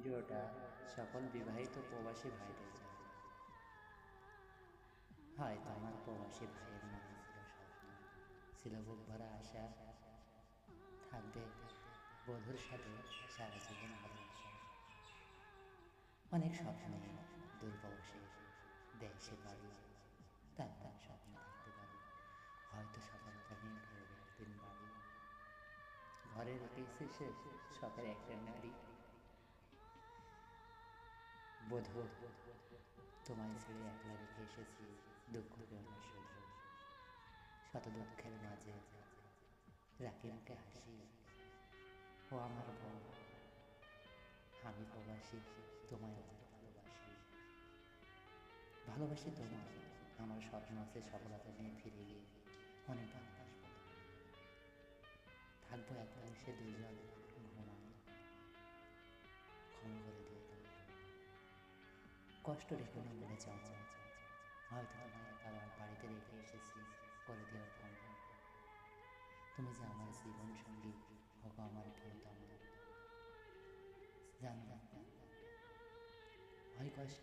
ভিডিওটা সকল বিবাহিত প্রবাসী ভাইদের জন্য। হয়তো আমার প্রবাসী ভাইয়ের মনে ছিল স্বপ্ন, ছিল বুক ভরা আশা, থাকবে বধুর সাথে সারা জীবন ভালোবাসা। অনেক স্বপ্নে দূরপ্রবাসে দেশে বাড়ি, তার স্বপ্ন থাকতে পারে হয়তো সফলতা নিয়ে ফেরবে একদিন বাড়ি। ঘরে রেখেছে সে শখের একটা নারী, বধূ তোমায় ছেড়ে একলা রেখে এসেছি, দুঃখ বেদনা সহ্য, শত দুঃখের মাঝে রাখি মুখে হাসি। ও আমার বউ, আমি প্রবাসী, তোমায় অনেক ভালোবাসি। ভালোবাসি তোমায়, আমার স্বপ্ন আছে সফলতা নিয়ে ফিরে গিয়ে অনেক ভালোবাসবো। থাকবো একবার এসে দুজন ঘুমাই, ক্ষমা করে দিও তুমি। কষ্ট রেখো না বলে যাও, হয়তো তোমায় আবার বাড়িতে রেখে এসেছি, করে দিও ক্ষমা। তুমি যে আমার জীবন সঙ্গী, হোক আমার প্রিয়তম। জানো হয় কষ্ট,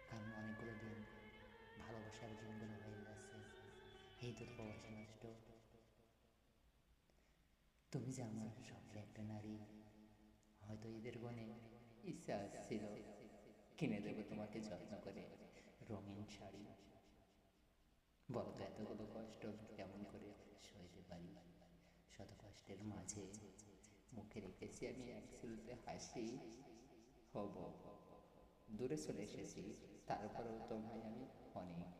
কারণ অনেকগুলো দিন ভালোবাসার দিনগুলো হয়ে গেছে এই তো প্রবাসে নষ্ট। তুমি যে আমার শখের একটা নারী, হয়তো ঈদের গনে ইচ্ছা ছিল কিনে দেবো তোমাকে যত্ন করে রঙিন শাড়ি। বলো তো এতগুলো কষ্ট কেমন করে সইতে পারি? শত কষ্টের মাঝে মুখে রেখেছি আমি এক সিলতে হাসি। হব দূরে চলে এসেছি, তারপরেও তোমায় আমি অনেক